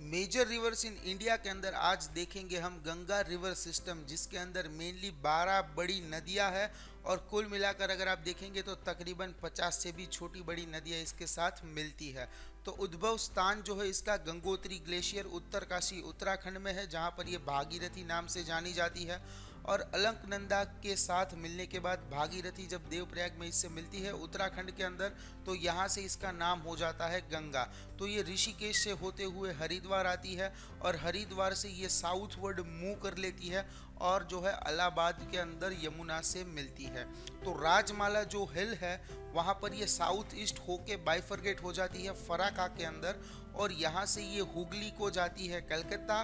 Major rivers in India के अंदर आज देखेंगे हम गंगा रिवर सिस्टम, जिसके अंदर मेनली 12 बड़ी नदियां हैं और कुल मिलाकर अगर आप देखेंगे तो तकरीबन 50 से भी छोटी बड़ी नदियां इसके साथ मिलती है। तो उद्भव स्थान जो है इसका गंगोत्री ग्लेशियर उत्तरकाशी उत्तराखंड में है, जहां पर ये भागीरथी नाम से जानी जाती है। और अलकनंदा के साथ मिलने के बाद भागीरथी जब देवप्रयाग में इससे मिलती है उत्तराखंड के अंदर, तो यहाँ से इसका नाम हो जाता है गंगा। तो ये ऋषिकेश से होते हुए हरिद्वार आती है और हरिद्वार से ये साउथवर्ड मूव कर लेती है और जो है इलाहाबाद के अंदर यमुना से मिलती है। तो राजमाला जो हिल है वहाँ पर ये साउथ ईस्ट होके बाइफरगेट हो जाती है फराका के अंदर, और यहाँ से ये हुगली को जाती है कलकत्ता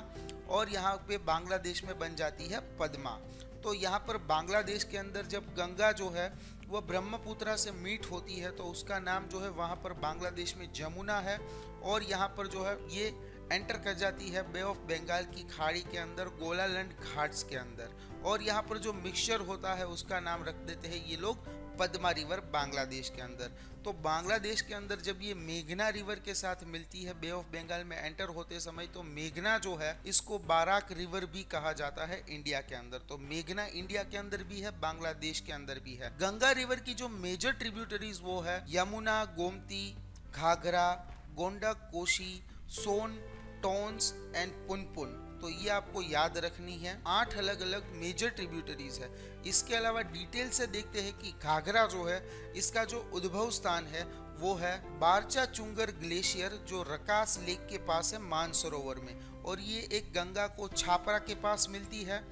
और यहाँ पे बांग्लादेश में बन जाती है पद्मा। तो यहाँ पर बांग्लादेश के अंदर जब गंगा जो है वह ब्रह्मपुत्रा से मीट होती है तो उसका नाम जो है वहाँ पर बांग्लादेश में जमुना है, और यहाँ पर जो है ये एंटर कर जाती है बे ऑफ बंगाल की खाड़ी के अंदर गोलालैंड घाट्स के अंदर, और यहाँ पर जो मिक्सचर होता है उसका नाम रख देते हैं ये लोग पद्मा रिवर बांग्लादेश के अंदर। तो बांग्लादेश के अंदर जब ये मेघना रिवर के साथ मिलती है बे ऑफ बंगाल में एंटर होते समय, तो मेघना जो है इसको बाराक रिवर भी कहा जाता है इंडिया के अंदर। तो मेघना इंडिया के अंदर भी है, बांग्लादेश के अंदर भी है। गंगा रिवर की जो मेजर ट्रिब्यूटरीज वो है यमुना, गोमती, घाघरा, गोंडक, कोशी, सोन, टोन्स एंड पुनपुन। तो ये आपको याद रखनी है। 8 अलग अलग मेजर ट्रिब्यूटरीज है। इसके अलावा डिटेल से देखते हैं कि घाघरा जो है इसका जो उद्भव स्थान है वो है बारचा चुंगर ग्लेशियर, जो रकास लेक के पास है मानसरोवर में, और ये एक गंगा को छापरा के पास मिलती है।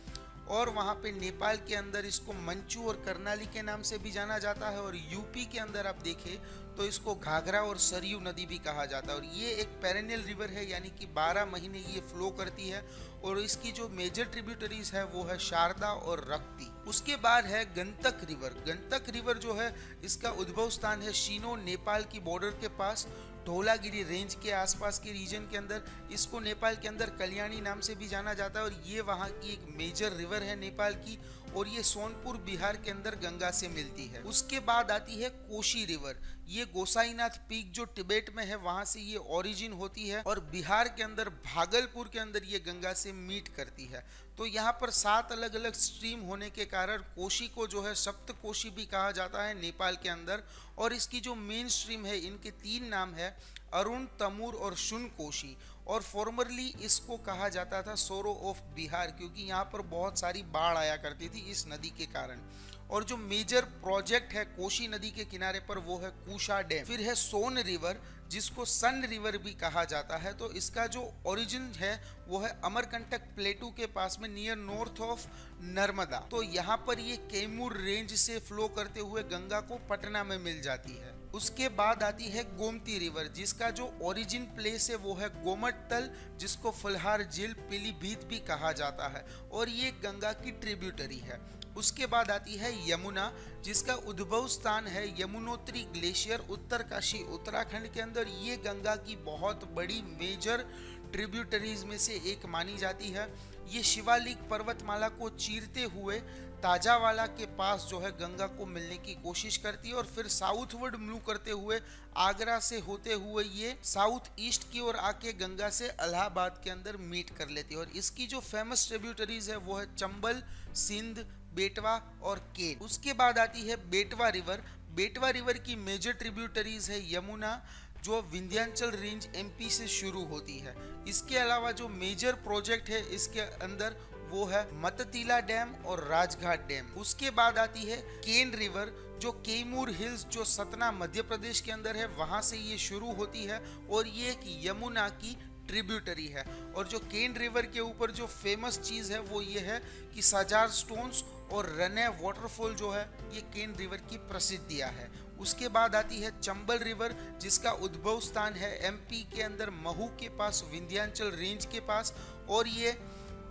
और वहाँ पे नेपाल के अंदर इसको मंचू और करनाली के नाम से भी जाना जाता है, और यूपी के अंदर आप देखें तो इसको घाघरा और सरयू नदी भी कहा जाता है। और ये एक पेरेनियल रिवर है, यानी कि 12 महीने ये फ्लो करती है, और इसकी जो मेजर ट्रिब्यूटरीज है वो है शारदा और रक्ति। उसके बाद है गंतक रिवर। गंतक रिवर जो है इसका उद्भव स्थान है शीनो, नेपाल की बॉर्डर के पास धौलागिरी रेंज के आसपास के रीजन के अंदर। इसको नेपाल के अंदर कल्याणी नाम से भी जाना जाता है, और ये वहाँ की एक मेजर रिवर है नेपाल की, और ये सोनपुर बिहार के अंदर गंगा से मिलती है। उसके बाद आती है कोशी रिवर। ये गोसाईनाथ पीक जो तिब्बत में है वहां से ये ओरिजिन होती है, और बिहार के अंदर भागलपुर के अंदर ये गंगा से मीट करती है। तो यहाँ पर 7 अलग अलग स्ट्रीम होने के कारण कोशी को जो है सप्त कोशी भी कहा जाता है नेपाल के अंदर। और इसकी जो मेन स्ट्रीम है इनके 3 नाम है अरुण, तमूर और शुन कोशी। और फॉर्मरली इसको कहा जाता था सोरो ऑफ बिहार, क्योंकि यहाँ पर बहुत सारी बाढ़ आया करती थी इस नदी के कारण। और जो मेजर प्रोजेक्ट है कोशी नदी के किनारे पर वो है कूशा डैम। फिर है सोन रिवर, जिसको सन रिवर भी कहा जाता है। तो इसका जो ओरिजिन है वो है अमरकंटक प्लेटू के पास में नियर नॉर्थ ऑफ नर्मदा। तो यहाँ पर ये कैमूर रेंज से फ्लो करते हुए गंगा को पटना में मिल जाती है। उसके बाद आती है गोमती रिवर, जिसका जो ओरिजिन प्लेस है वो है गोमटतल, जिसको फुलहार झील पीलीभीत भी कहा जाता है, और ये गंगा की ट्रिब्यूटरी है। उसके बाद आती है यमुना, जिसका उद्भव स्थान है यमुनोत्री ग्लेशियर उत्तरकाशी उत्तराखंड के अंदर। ये गंगा की बहुत बड़ी मेजर ट्रिब्यूटरीज में से एक मानी जाती है। ये शिवालिक पर्वतमाला को चीरते हुए ताजावाला के पास जो है गंगा को मिलने की कोशिश करती है, और फिर साउथवर्ड मूव करते हुए आगरा से होते हुए ये साउथ ईस्ट की ओर आके गंगा से इलाहाबाद के अंदर मीट कर लेती है। और इसकी जो फेमस ट्रिब्यूटरीज है वो है चंबल, सिंध, बेटवा और केन। उसके बाद आती है बेटवा रिवर। बेटवा रिवर की मेजर ट्रिब्यूटरीज है यमुना, जो विंध्याचल रेंज एमपी से शुरू होती है। इसके अलावा जो मेजर प्रोजेक्ट है इसके अंदर वो है मततीला डैम और राजघाट डैम। उसके बाद आती है केन रिवर, जो कैमूर हिल्स जो सतना मध्य प्रदेश के अंदर है वहां से ये शुरू होती है, और ये एक यमुना की ट्रिब्यूटरी है। और जो केन रिवर के ऊपर जो फेमस चीज है वो ये है कि सजार स्टोन्स और रने वाटरफॉल जो है ये केन रिवर की प्रसिद्धियां है। उसके बाद आती है चंबल रिवर, जिसका उद्भव स्थान है एमपी के अंदर महू के पास विंध्याचल रेंज के पास, और ये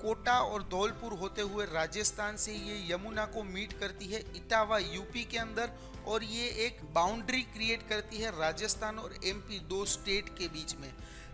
कोटा और धौलपुर होते हुए राजस्थान से ये यमुना को मीट करती है इटावा यूपी के अंदर, और ये एक बाउंड्री क्रिएट करती है राजस्थान और एमपी 2 स्टेट के बीच में।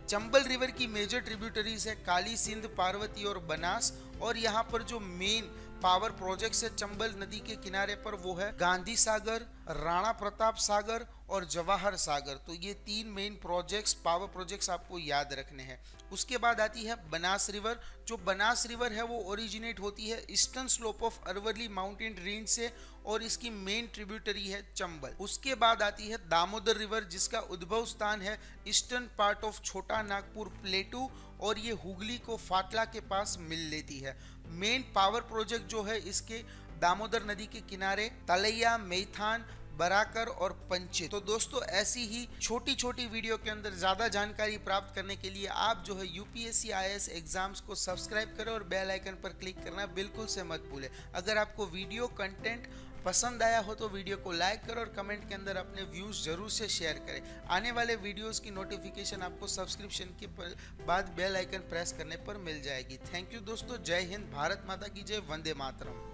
चंबल रिवर की मेजर ट्रिब्यूटरीज है काली सिंध, पार्वती और बनास, और यहाँ पर जो मेन पावर प्रोजेक्ट्स है चंबल नदी के किनारे पर वो है गांधी सागर, राणा प्रताप सागर और जवाहर सागर। तो ये 3 मेन प्रोजेक्ट्स, पावर प्रोजेक्ट्स आपको याद रखने हैं। उसके बाद आती है बनास रिवर। जो बनास रिवर है वो ओरिजिनेट होती है eastern slope of Aravalli mountain range से और इसकी मेन ट्रिब्यूटरी है चंबल। उसके बाद आती है दामोदर रिवर जिसका उद्भव स्थान है ईस्टर्न पार्ट ऑफ छोटा नागपुर प्लेटू और ये हुगली को फाटला के पास मिल लेती है। मेन पावर प्रोजेक्ट जो है इसके दामोदर नदी के किनारे तलैया, मैथान, बराकर और पंचित। तो दोस्तों ऐसी ही छोटी छोटी वीडियो के अंदर ज़्यादा जानकारी प्राप्त करने के लिए आप जो है यूपीएससी आईएएस एग्जाम्स को सब्सक्राइब करें और बेल आइकन पर क्लिक करना बिल्कुल से मत भूलें। अगर आपको वीडियो कंटेंट पसंद आया हो तो वीडियो को लाइक करें और कमेंट के अंदर अपने व्यूज़ जरूर से शेयर करें। आने वाले वीडियोस की नोटिफिकेशन आपको सब्सक्रिप्शन के बाद बेल आइकन प्रेस करने पर मिल जाएगी। थैंक यू दोस्तों, जय हिंद, भारत माता की जय, वंदे मातरम।